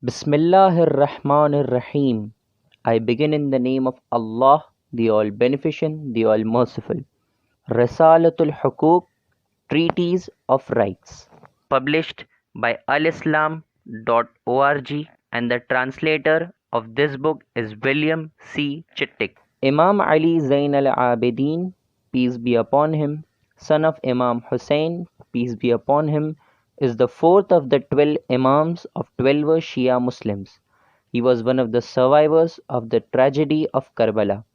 Bismillahir Rahmanir Rahim. I begin in the name of Allah, the All Beneficent, the All Merciful. Risalatul Hukuk, Treatise of Rights. Published by alislam.org, and the translator of this book is William C. Chittick. Imam Ali Zain al-Abidin, peace be upon him, son of Imam Hussain, peace be upon him, is the fourth of the 12 Imams of 12 Shia Muslims. He was one of the survivors of the tragedy of Karbala.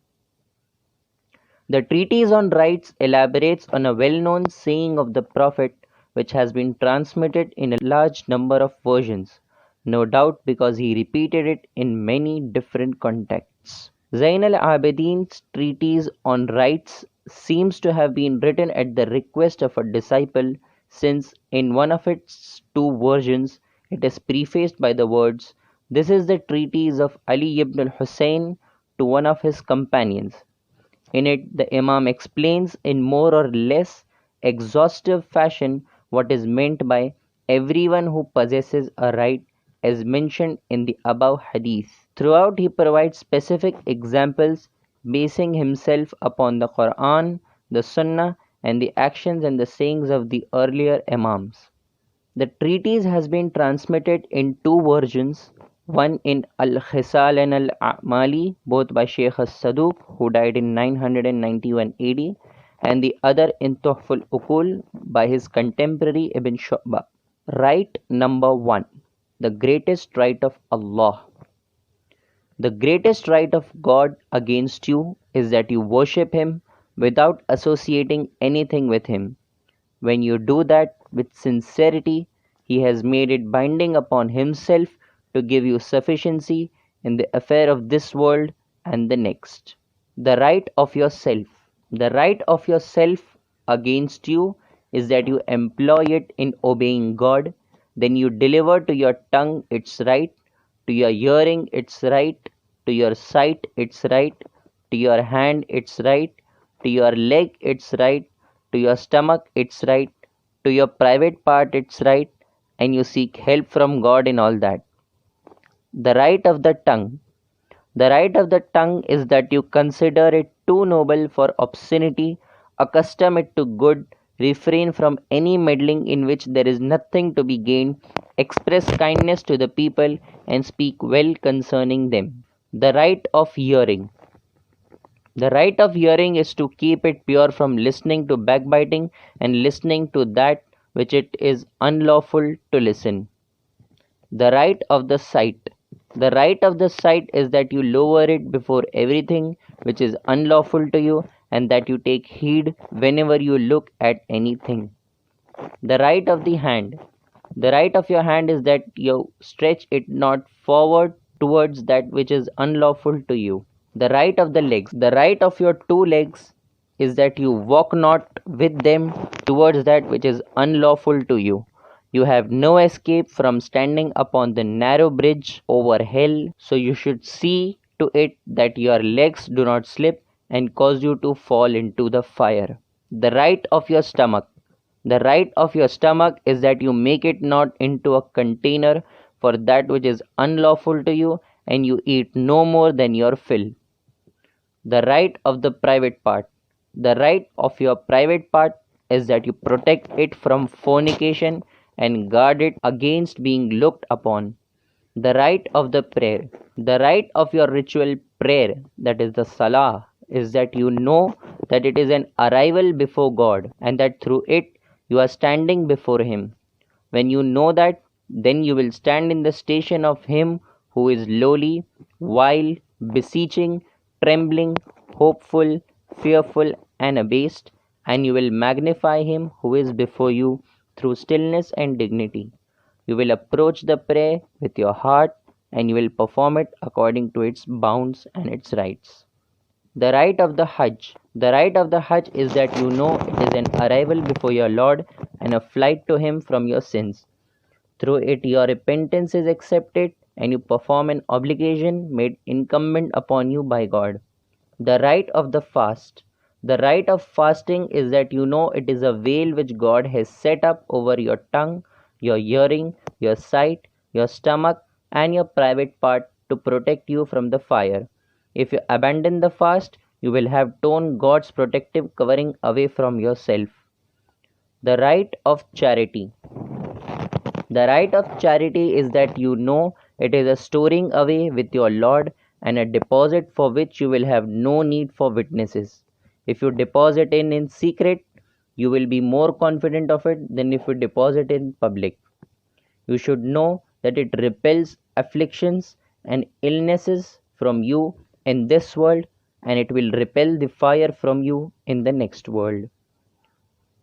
The treatise on rights elaborates on a well-known saying of the Prophet which has been transmitted in a large number of versions, no doubt because he repeated it in many different contexts. Zain al-Abidin's treatise on rights seems to have been written at the request of a disciple, since in one of its two versions it is prefaced by the words, "This is the treatise of Ali ibn al-Hussein to one of his companions." In it, the Imam explains in more or less exhaustive fashion what is meant by everyone who possesses a right as mentioned in the above hadith. Throughout, he provides specific examples basing himself upon the Quran, the Sunnah, and the actions and the sayings of the earlier Imams. The treatise has been transmitted in two versions, one in Al-Khisal and Al-A'mali, both by Shaykh as-Saduq, who died in 991 AD, and the other in Tuhful Uqul by his contemporary Ibn Shu'bah. Right number 1. The greatest right of Allah. The greatest right of God against you is that you worship Him without associating anything with Him. When you do that with sincerity, He has made it binding upon Himself to give you sufficiency in the affair of this world and the next. The right of yourself. The right of yourself against you is that you employ it in obeying God, then you deliver to your tongue its right, to your hearing its right, to your sight its right, to your hand its right, to your leg its right, to your stomach its right, to your private part its right, and you seek help from God in all that. The right of the tongue. The right of the tongue is that you consider it too noble for obscenity, accustom it to good, refrain from any meddling in which there is nothing to be gained, express kindness to the people, and speak well concerning them. The right of hearing. The right of hearing is to keep it pure from listening to backbiting and listening to that which it is unlawful to listen. The right of the sight. The right of the sight is that you lower it before everything which is unlawful to you, and that you take heed whenever you look at anything. The right of the hand. The right of your hand is that you stretch it not forward towards that which is unlawful to you. The right of the legs. The right of your two legs is that you walk not with them towards that which is unlawful to you. You have no escape from standing upon the narrow bridge over hell, so you should see to it that your legs do not slip and cause you to fall into the fire. The right of your stomach. The right of your stomach is that you make it not into a container for that which is unlawful to you, and you eat no more than your fill. The right of the private part. The right of your private part is that you protect it from fornication and guard it against being looked upon. The right of the prayer. The right of your ritual prayer, that is the salah, is that you know that it is an arrival before God and that through it you are standing before Him. When you know that, then you will stand in the station of him who is lowly, while beseeching, trembling, hopeful, fearful, and abased, and you will magnify him who is before you through stillness and dignity. You will approach the prayer with your heart, and you will perform it according to its bounds and its rights. The right of the Hajj. The right of the Hajj is that you know it is an arrival before your Lord and a flight to Him from your sins. Through it your repentance is accepted and you perform an obligation made incumbent upon you by God. The right of the fast. The right of fasting is that you know it is a veil which God has set up over your tongue, your hearing, your sight, your stomach, and your private part to protect you from the fire. If you abandon the fast, you will have torn God's protective covering away from yourself. The right of charity. The right of charity is that you know it is a storing away with your Lord and a deposit for which you will have no need for witnesses. If you deposit in secret, you will be more confident of it than if you deposit in public. You should know that it repels afflictions and illnesses from you in this world, and it will repel the fire from you in the next world.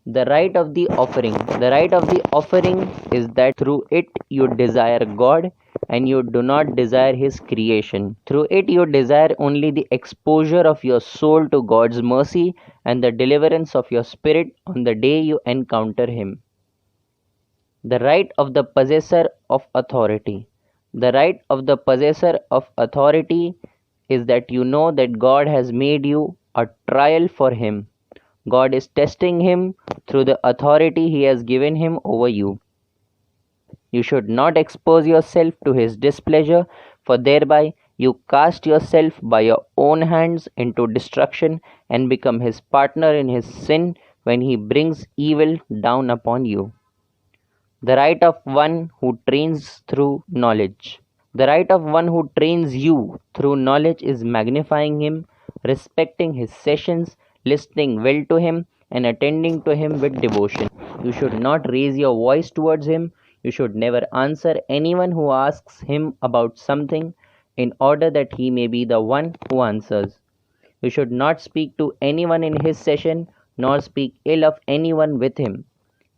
The right of the offering. The right of the offering is that through it you desire God and you do not desire His creation. Through it you desire only the exposure of your soul to God's mercy and the deliverance of your spirit on the day you encounter Him. The right of the possessor of authority. The right of the possessor of authority is that you know that God has made you a trial for Him. God is testing him through the authority he has given him over you. You should not expose yourself to his displeasure, for thereby you cast yourself by your own hands into destruction and become his partner in his sin when he brings evil down upon you. The right of one who trains through knowledge. The right of one who trains you through knowledge is magnifying him, respecting his sessions, listening well to him, and attending to him with devotion. You should not raise your voice towards him. You should never answer anyone who asks him about something in order that he may be the one who answers. You should not speak to anyone in his session, nor speak ill of anyone with him.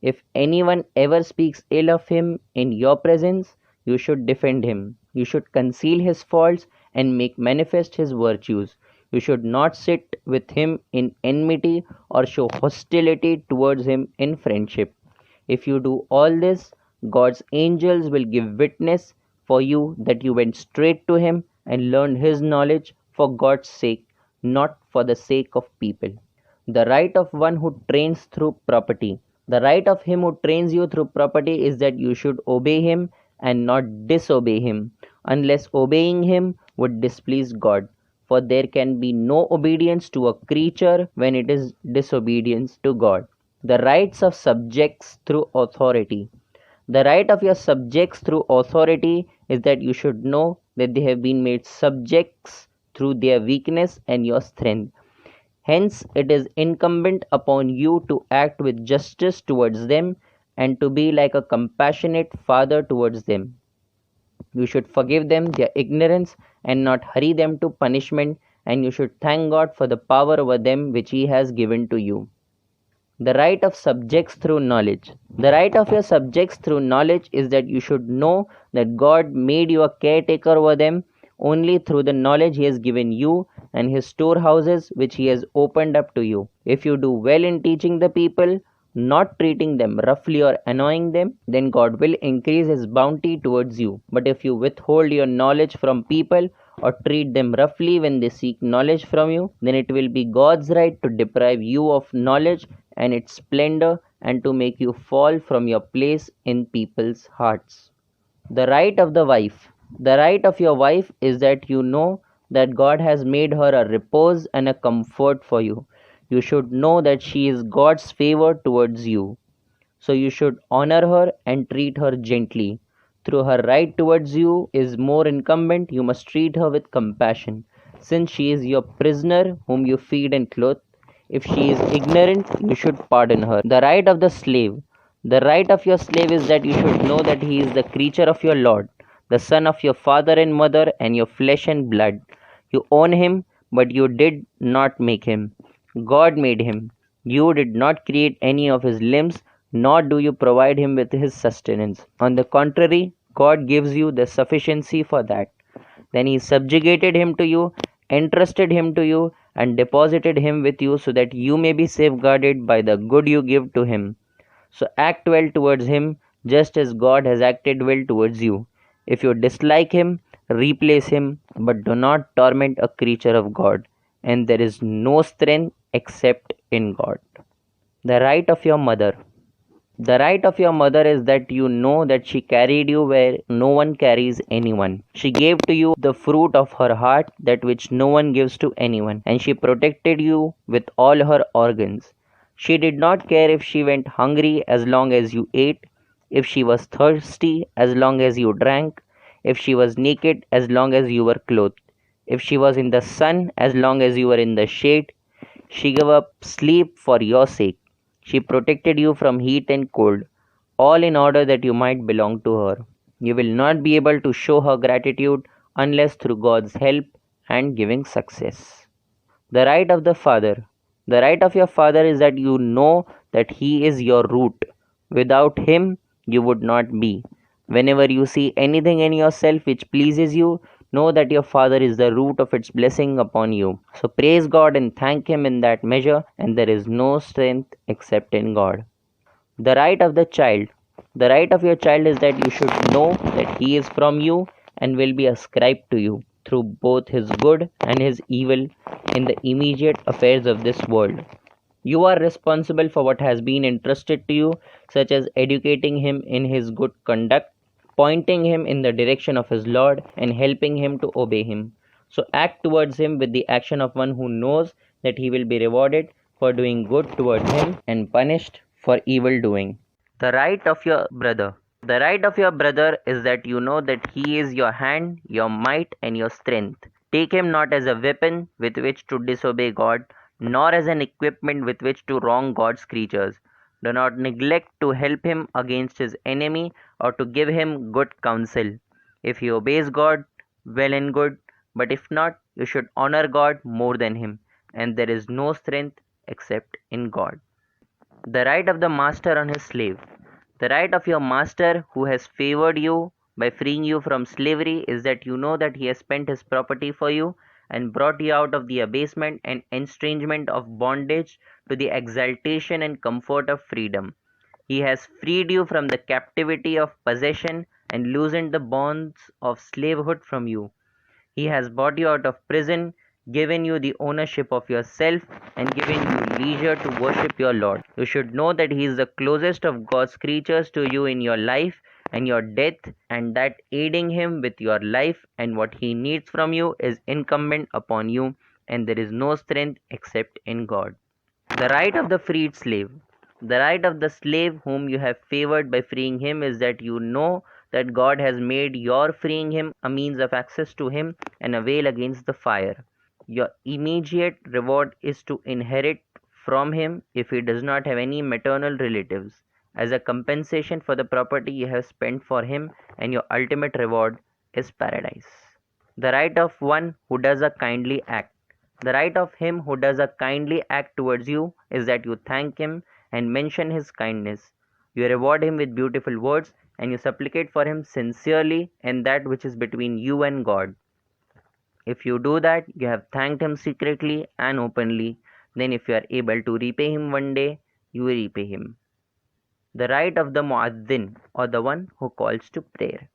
If anyone ever speaks ill of him in your presence, you should defend him. You should conceal his faults and make manifest his virtues. You should not sit with him in enmity or show hostility towards him in friendship. If you do all this, God's angels will give witness for you that you went straight to him and learned his knowledge for God's sake, not for the sake of people. The right of one who trains through property. The right of him who trains you through property is that you should obey him and not disobey him, unless obeying him would displease God. For there can be no obedience to a creature when it is disobedience to God. The rights of subjects through authority. The right of your subjects through authority is that you should know that they have been made subjects through their weakness and your strength. Hence, it is incumbent upon you to act with justice towards them and to be like a compassionate father towards them. You should forgive them their ignorance and not hurry them to punishment, and you should thank God for the power over them which He has given to you. The right of subjects through knowledge. The right of your subjects through knowledge is that you should know that God made you a caretaker over them only through the knowledge He has given you and His storehouses which He has opened up to you. If you do well in teaching the people, not treating them roughly or annoying them, then God will increase His bounty towards you. But if you withhold your knowledge from people or treat them roughly when they seek knowledge from you, then it will be God's right to deprive you of knowledge and its splendor and to make you fall from your place in people's hearts. The right of the wife. The right of your wife is that you know that God has made her a repose and a comfort for you. You should know that she is God's favor towards you. So you should honor her and treat her gently. Through her right towards you is more incumbent, you must treat her with compassion, since she is your prisoner whom you feed and clothe. If she is ignorant, you should pardon her. The right of the slave. The right of your slave is that you should know that he is the creature of your Lord, the son of your father and mother, and your flesh and blood. You own him, but you did not make him. God made him. You did not create any of his limbs, nor do you provide him with his sustenance. On the contrary, God gives you the sufficiency for that. Then he subjugated him to you, entrusted him to you, and deposited him with you so that you may be safeguarded by the good you give to him. So act well towards him, just as God has acted well towards you. If you dislike him, replace him, but do not torment a creature of God, and there is no strength except in God. The right of your mother. The right of your mother is that you know that she carried you where no one carries anyone. She gave to you the fruit of her heart, that which no one gives to anyone, and she protected you with all her organs. She did not care if she went hungry as long as you ate, if she was thirsty as long as you drank, if she was naked as long as you were clothed, if she was in the sun as long as you were in the shade. She gave up sleep for your sake. She protected you from heat and cold, all in order that you might belong to her. You will not be able to show her gratitude unless through God's help and giving success. The right of the father. The right of your father is that you know that he is your root. Without him, you would not be. Whenever you see anything in yourself which pleases you, know that your father is the root of its blessing upon you. So praise God and thank him in that measure, and there is no strength except in God. The right of the child. The right of your child is that you should know that he is from you and will be ascribed to you through both his good and his evil in the immediate affairs of this world. You are responsible for what has been entrusted to you, such as educating him in his good conduct, pointing him in the direction of his Lord, and helping him to obey him. So act towards him with the action of one who knows that he will be rewarded for doing good towards him and punished for evil doing. The right of your brother. The right of your brother is that you know that he is your hand, your might, and your strength. Take him not as a weapon with which to disobey God, nor as an equipment with which to wrong God's creatures. Do not neglect to help him against his enemy or to give him good counsel. If he obeys God, well and good, but if not, you should honor God more than him, and there is no strength except in God. The right of the master on his slave. The right of your master who has favored you by freeing you from slavery is that you know that he has spent his property for you and brought you out of the abasement and estrangement of bondage to the exaltation and comfort of freedom. He has freed you from the captivity of possession and loosened the bonds of slavehood from you. He has brought you out of prison, given you the ownership of yourself, and given you leisure to worship your Lord. You should know that He is the closest of God's creatures to you in your life and your death, and that aiding Him with your life and what He needs from you is incumbent upon you, and there is no strength except in God. The right of the freed slave. The right of the slave whom you have favored by freeing him is that you know that God has made your freeing him a means of access to him and a veil against the fire. Your immediate reward is to inherit from him if he does not have any maternal relatives, as a compensation for the property you have spent for him, and your ultimate reward is paradise. The right of one who does a kindly act. The right of him who does a kindly act towards you is that you thank him and mention his kindness. You reward him with beautiful words and you supplicate for him sincerely in that which is between you and God. If you do that, you have thanked him secretly and openly. Then, if you are able to repay him one day, you will repay him. The right of the muazzin, or the one who calls to prayer.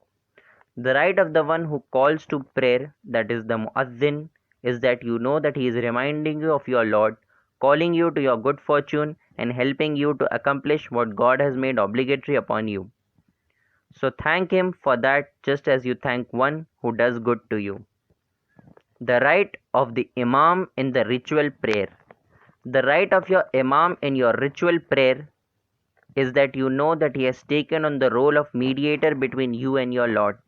The right of the one who calls to prayer, that is the muazzin, is that you know that he is reminding you of your Lord, calling you to your good fortune, and helping you to accomplish what God has made obligatory upon you. So thank him for that just as you thank one who does good to you. The right of the Imam in the ritual prayer. The right of your Imam in your ritual prayer is that you know that he has taken on the role of mediator between you and your Lord.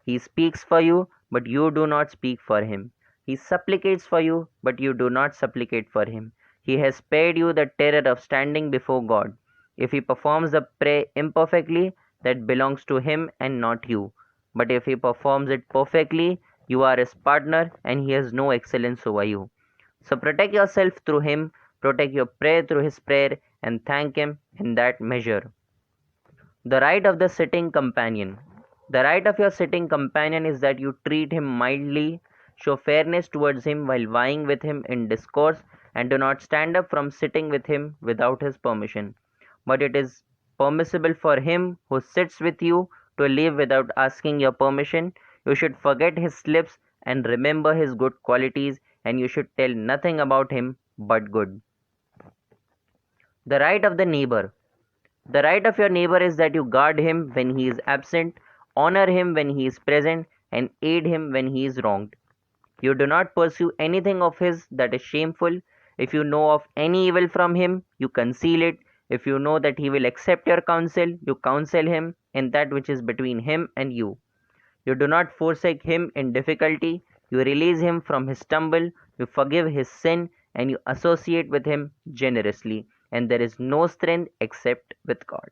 He speaks for you, but you do not speak for him. He supplicates for you, but you do not supplicate for him. He has spared you the terror of standing before God. If he performs the prayer imperfectly, that belongs to him and not you. But if he performs it perfectly, you are his partner and he has no excellence over you. So protect yourself through him, protect your prayer through his prayer, and thank him in that measure. The right of the sitting companion. The right of your sitting companion is that you treat him mildly, show fairness towards him while vying with him in discourse, and do not stand up from sitting with him without his permission. But it is permissible for him who sits with you to leave without asking your permission. You should forget his slips and remember his good qualities, and you should tell nothing about him but good. The right of the neighbor. The right of your neighbor is that you guard him when he is absent, honor him when he is present, and aid him when he is wronged. You do not pursue anything of his that is shameful. If you know of any evil from him, you conceal it. If you know that he will accept your counsel, you counsel him in that which is between him and you. You do not forsake him in difficulty. You release him from his stumble. You forgive his sin and you associate with him generously. And there is no strength except with God.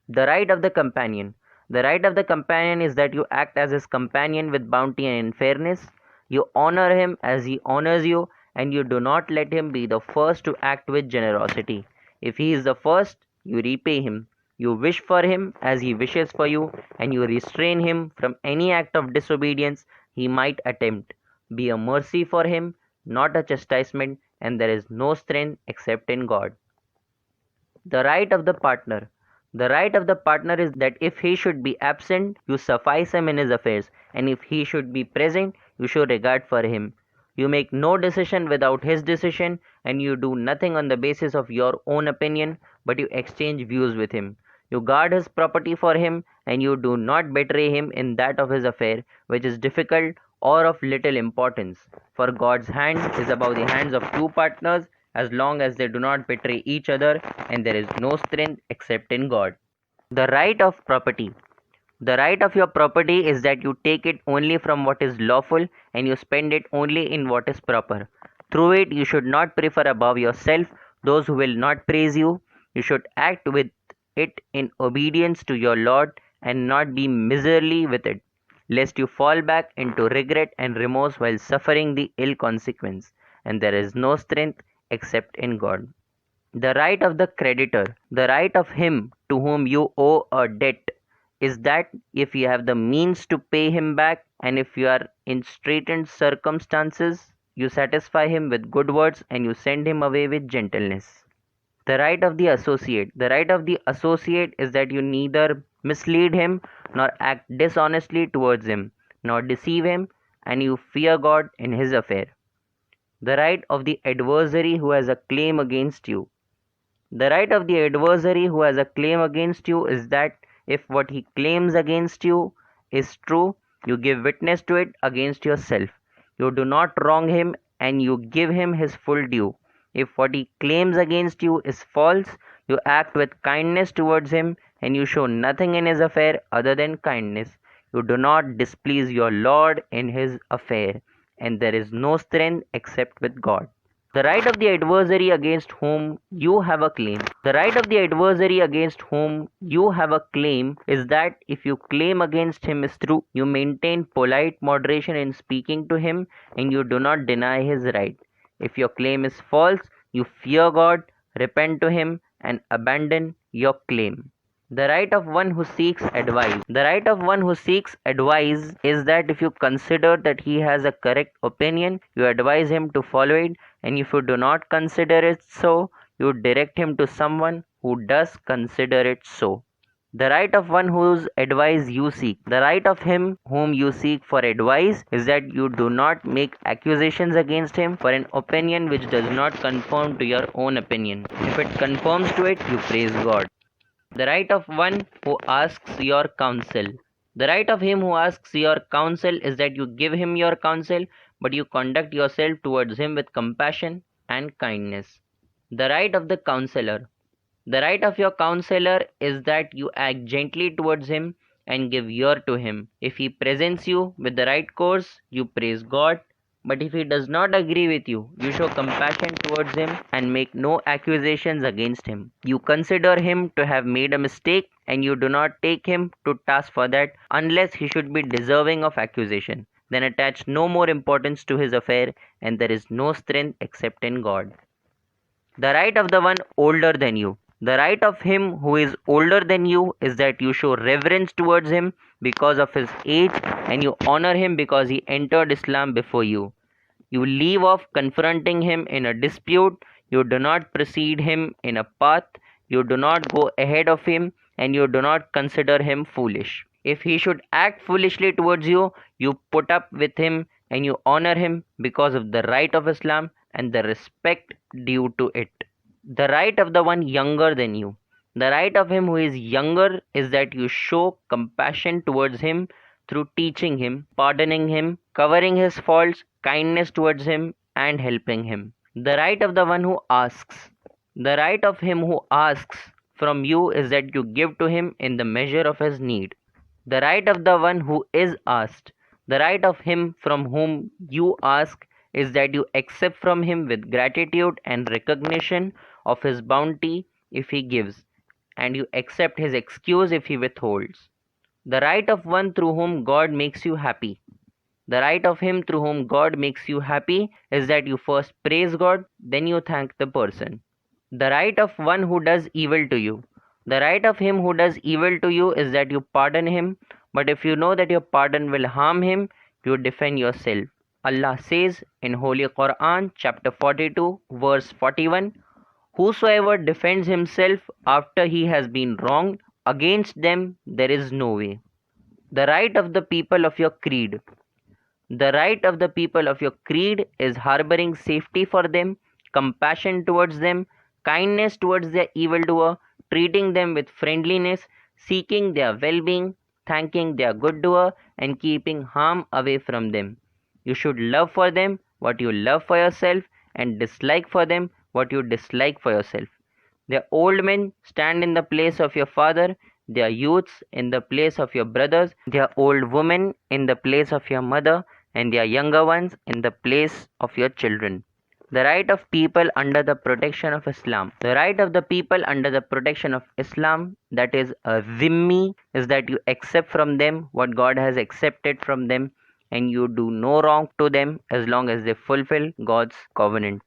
The right of the companion. The right of the companion is that you act as his companion with bounty and in fairness. You honor him as he honors you, and you do not let him be the first to act with generosity. If he is the first, you repay him. You wish for him as he wishes for you, and you restrain him from any act of disobedience he might attempt. Be a mercy for him, not a chastisement, and there is no strength except in God. The right of the partner. The right of the partner is that if he should be absent, you suffice him in his affairs, and if he should be present, you show regard for him. You make no decision without his decision, and you do nothing on the basis of your own opinion, but you exchange views with him. You guard his property for him, and you do not betray him in that of his affair, which is difficult or of little importance. For God's hand is above the hands of two partners, as long as they do not betray each other, and there is no strength except in God. The right of property. The right of your property is that you take it only from what is lawful and you spend it only in what is proper. Through it, you should not prefer above yourself those who will not praise you. You should act with it in obedience to your Lord and not be miserly with it, lest you fall back into regret and remorse while suffering the ill consequence, and there is no strength except in God. The right of the creditor, the right of him to whom you owe a debt, is that if you have the means to pay him back and if you are in straitened circumstances, you satisfy him with good words and you send him away with gentleness. The right of the associate. The right of the associate is that you neither mislead him nor act dishonestly towards him, nor deceive him, and you fear God in his affair. The right of the adversary who has a claim against you. The right of the adversary who has a claim against you is that if what he claims against you is true, you give witness to it against yourself. You do not wrong him and you give him his full due. If what he claims against you is false, you act with kindness towards him and you show nothing in his affair other than kindness. You do not displease your Lord in his affair, and there is no strength except with God. The right of the adversary against whom you have a claim. The right of the adversary against whom you have a claim is that if your claim against him is true, you maintain polite moderation in speaking to him and you do not deny his right. If your claim is false, you fear God, repent to him, and abandon your claim. The right of one who seeks advice. The right of one who seeks advice is that if you consider that he has a correct opinion, you advise him to follow it, and if you do not consider it so, you direct him to someone who does consider it so. The right of one whose advice you seek. The right of him whom you seek for advice is that you do not make accusations against him for an opinion which does not conform to your own opinion. If it conforms to it, you praise God. The right of one who asks your counsel. The right of him who asks your counsel is that you give him your counsel, but you conduct yourself towards him with compassion and kindness. The right of the counselor. The right of your counselor is that you act gently towards him and give ear to him. If he presents you with the right course, you praise God. But if he does not agree with you, you show compassion towards him and make no accusations against him. You consider him to have made a mistake and you do not take him to task for that unless he should be deserving of accusation. Then attach no more importance to his affair, and there is no strength except in God. The right of the one older than you. The right of him who is older than you is that you show reverence towards him because of his age and you honor him because he entered Islam before you. You leave off confronting him in a dispute, you do not precede him in a path, you do not go ahead of him, and you do not consider him foolish. If he should act foolishly towards you, you put up with him and you honor him because of the right of Islam and the respect due to it. The right of the one younger than you. The right of him who is younger is that you show compassion towards him through teaching him, pardoning him, covering his faults, kindness towards him, and helping him. The right of the one who asks. The right of him who asks from you is that you give to him in the measure of his need. The right of the one who is asked. The right of him from whom you ask is that you accept from him with gratitude and recognition of his bounty if he gives, and you accept his excuse if he withholds. The right of one through whom God makes you happy. The right of him through whom God makes you happy is that you first praise God, then you thank the person. The right of one who does evil to you. The right of him who does evil to you is that you pardon him, but if you know that your pardon will harm him, you defend yourself. Allah says in Holy Quran, chapter 42, verse 41, "Whosoever defends himself after he has been wronged, against them there is no way." The right of the people of your creed. The right of the people of your creed is harboring safety for them, compassion towards them, kindness towards their evildoer, treating them with friendliness, seeking their well being, thanking their good doer, and keeping harm away from them. You should love for them what you love for yourself, and dislike for them what you dislike for yourself. Their old men stand in the place of your father, their youths in the place of your brothers, their old women in the place of your mother, and their younger ones in the place of your children. The right of people under the protection of Islam. The right of the people under the protection of Islam, that is a zimmi, is that you accept from them what God has accepted from them, and you do no wrong to them as long as they fulfill God's covenant.